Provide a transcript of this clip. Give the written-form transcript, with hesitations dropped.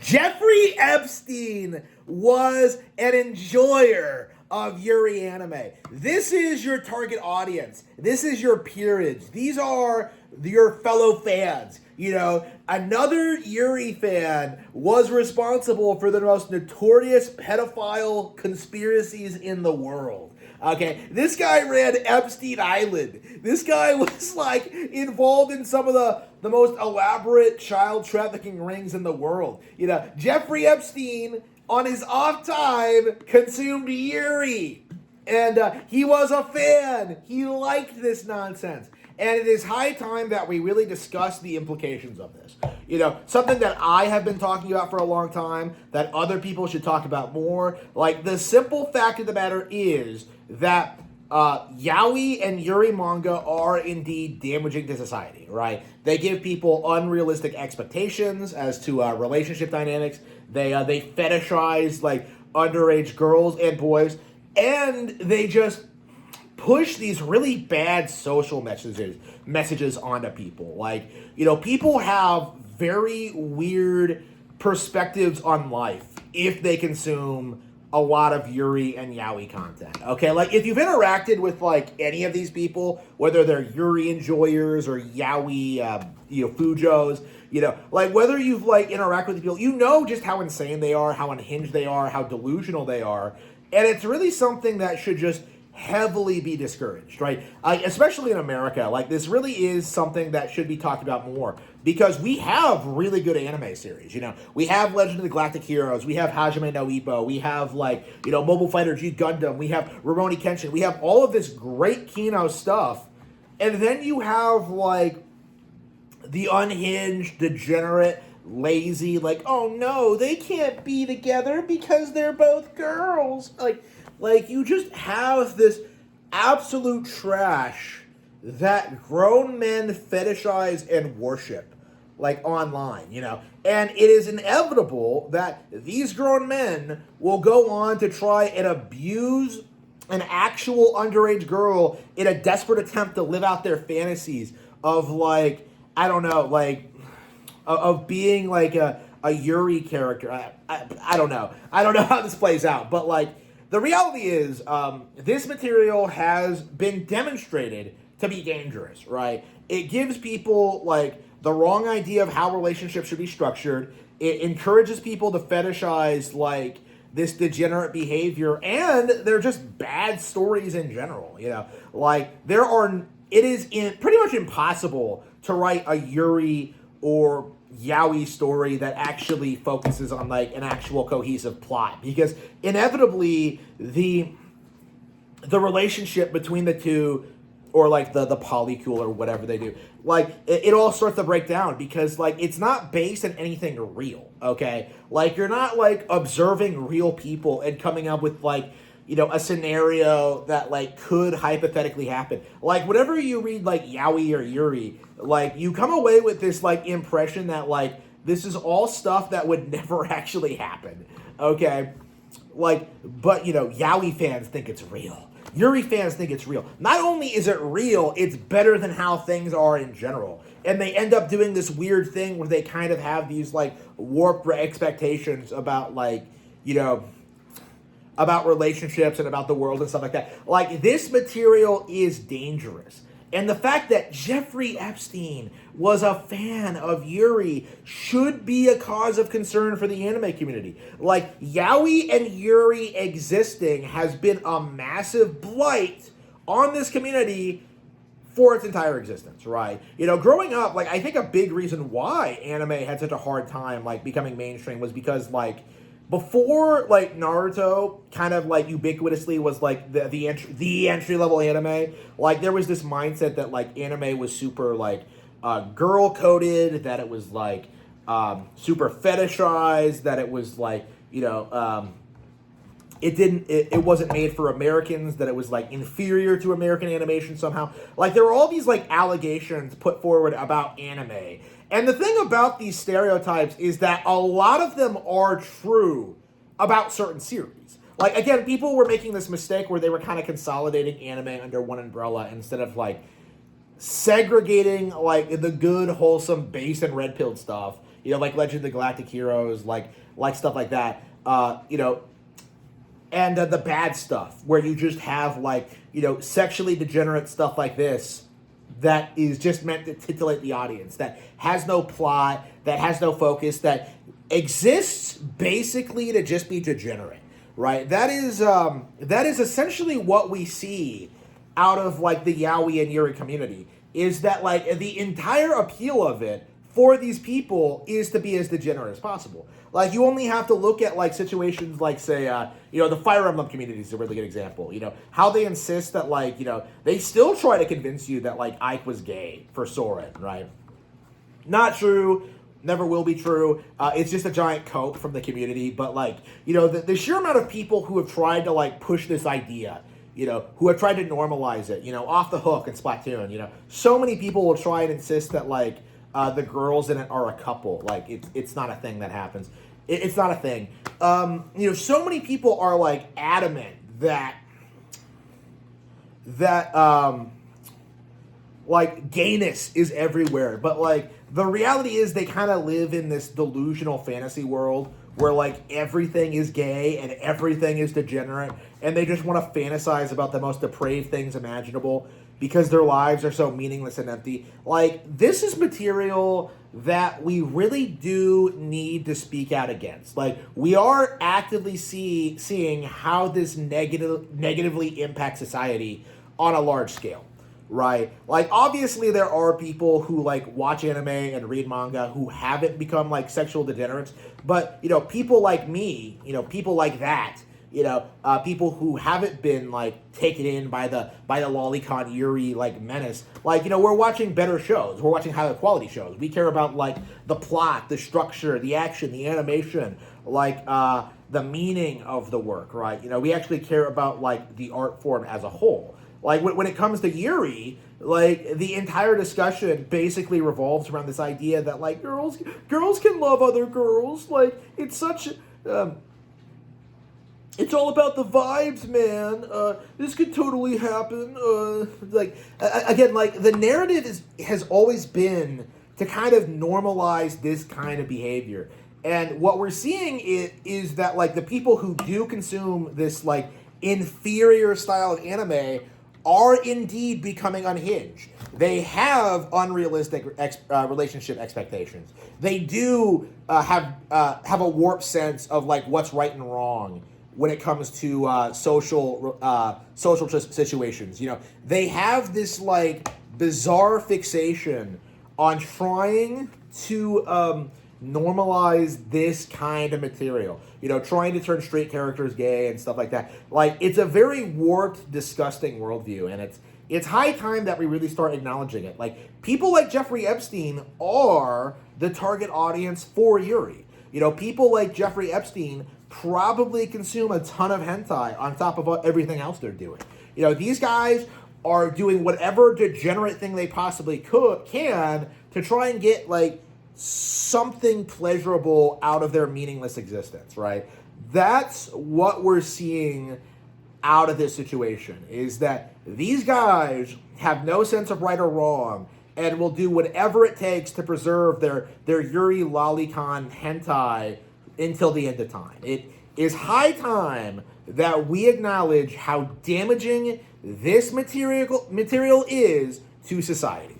Jeffrey Epstein was an enjoyer of Yuri anime. This is your target audience. This is your peerage. These are your fellow fans. You know, another Yuri fan was responsible for the most notorious pedophile conspiracies in the world. Okay, this guy ran Epstein Island. This guy was like involved in some of the most elaborate child trafficking rings in the world. You know, Jeffrey Epstein on his off time consumed Yuri. And he was a fan. He liked this nonsense. And it is high time that we really discuss the implications of this. You know, something that I have been talking about for a long time, that other people should talk about more. Like, the simple fact of the matter is that yaoi and Yuri manga are indeed damaging to society, right? They give people unrealistic expectations as to relationship dynamics. They fetishize, like, underage girls and boys. And they just push these really bad social messages onto people. Like, you know, people have very weird perspectives on life if they consume a lot of Yuri and Yaoi content. Okay, like if you've interacted with like any of these people, whether they're Yuri enjoyers or Yaoi, Fujos, you know, like whether you've like interacted with people, you know just how insane they are, how unhinged they are, how delusional they are, and it's really something that should just heavily be discouraged, right? Especially in America. Like, this really is something that should be talked about more, because we have really good anime series. You know, we have Legend of the Galactic Heroes, we have Hajime no Ippo, we have, like, you know, Mobile Fighter G Gundam, we have Rurouni Kenshin, we have all of this great Kino stuff, and then you have, like, the unhinged, degenerate, lazy, like, oh no, they can't be together because they're both girls. Like, you just have this absolute trash that grown men fetishize and worship, like, online, you know? And it is inevitable that these grown men will go on to try and abuse an actual underage girl in a desperate attempt to live out their fantasies of, like, I don't know, like, of being, like, a Yuri character. I don't know. I don't know how this plays out, but, like, the reality is, this material has been demonstrated to be dangerous, right? It gives people, like, the wrong idea of how relationships should be structured. It encourages people to fetishize, like, this degenerate behavior, and they're just bad stories in general, you know? Like, it is pretty much impossible to write a Yuri or yaoi story that actually focuses on like an actual cohesive plot, because inevitably the relationship between the two, or like the polycule or whatever they do, like it all starts to break down, because like it's not based on anything real. Okay, like you're not like observing real people and coming up with like, you know, a scenario that like could hypothetically happen. Like whenever you read like yaoi or Yuri, like you come away with this like impression that like this is all stuff that would never actually happen. Okay, like, but you know, yaoi fans think it's real. Yuri fans think it's real. Not only is it real, it's better than how things are in general. And they end up doing this weird thing where they kind of have these like warped expectations about like, you know, about relationships and about the world and stuff like that. Like, this material is dangerous. And the fact that Jeffrey Epstein was a fan of Yuri should be a cause of concern for the anime community. Like, yaoi and Yuri existing has been a massive blight on this community for its entire existence, right? You know, growing up, like, I think a big reason why anime had such a hard time, like, becoming mainstream was because, like, before, like, Naruto kind of, like, ubiquitously was, like, the entry-level anime, like, there was this mindset that, like, anime was super, like, girl-coded, that it was, like, super fetishized, that it was, like, you know, it wasn't made for Americans, that it was, like, inferior to American animation somehow. Like, there were all these, like, allegations put forward about anime. And the thing about these stereotypes is that a lot of them are true about certain series. Like, again, people were making this mistake where they were kind of consolidating anime under one umbrella instead of, like, segregating, like, the good, wholesome, base and red-pilled stuff like Legend of the Galactic Heroes, like stuff like that. And the bad stuff where you just have like sexually degenerate stuff like this that is just meant to titillate the audience, that has no plot, that has no focus, that exists basically to just be degenerate, right? That is essentially what we see out of like the Yaoi and Yuri community, is that like the entire appeal of it for these people is to be as degenerate as possible. Like, you only have to look at like situations like, say, the Fire Emblem community is a really good example. How they insist that like, they still try to convince you that like Ike was gay for Soren, right? Not true. Never will be true. It's just a giant cope from the community. But like, the sheer amount of people who have tried to like push this idea, who have tried to normalize it, Off the Hook and Splatoon, so many people will try and insist that like, the girls in it are a couple. Like, it's not a thing that happens. It's not a thing. So many people are like adamant that like gayness is everywhere, but like the reality is they kind of live in this delusional fantasy world where like everything is gay and everything is degenerate, and they just want to fantasize about the most depraved things imaginable because their lives are so meaningless and empty. Like, this is material that we really do need to speak out against. Like, we are actively seeing how this negatively impacts society on a large scale, right? Like, obviously there are people who like watch anime and read manga who haven't become like sexual degenerates, but people like me, people like that, people who haven't been like taken in by the lolicon Yuri like menace, like we're watching better shows, we're watching higher quality shows. We care about like the plot, the structure, the action, the animation, like the meaning of the work, right? We actually care about like the art form as a whole. Like when it comes to Yuri, like the entire discussion basically revolves around this idea that like girls can love other girls. Like, it's such it's all about the vibes, man. This could totally happen. Again, like the narrative has always been to kind of normalize this kind of behavior. And what we're seeing is that like the people who do consume this like inferior style of anime are indeed becoming unhinged. They have unrealistic relationship expectations. They do have a warped sense of like what's right and wrong when it comes to social situations. They have this like bizarre fixation on trying to normalize this kind of material. Trying to turn straight characters gay and stuff like that. Like, it's a very warped, disgusting worldview, and it's high time that we really start acknowledging it. Like, people like Jeffrey Epstein are the target audience for Yuri. People like Jeffrey Epstein probably consume a ton of hentai on top of everything else they're doing. These guys are doing whatever degenerate thing they possibly can to try and get like something pleasurable out of their meaningless existence, right? That's what we're seeing out of this situation, is that these guys have no sense of right or wrong and will do whatever it takes to preserve their Yuri lolicon hentai until the end of time. It is high time that we acknowledge how damaging this material is to society.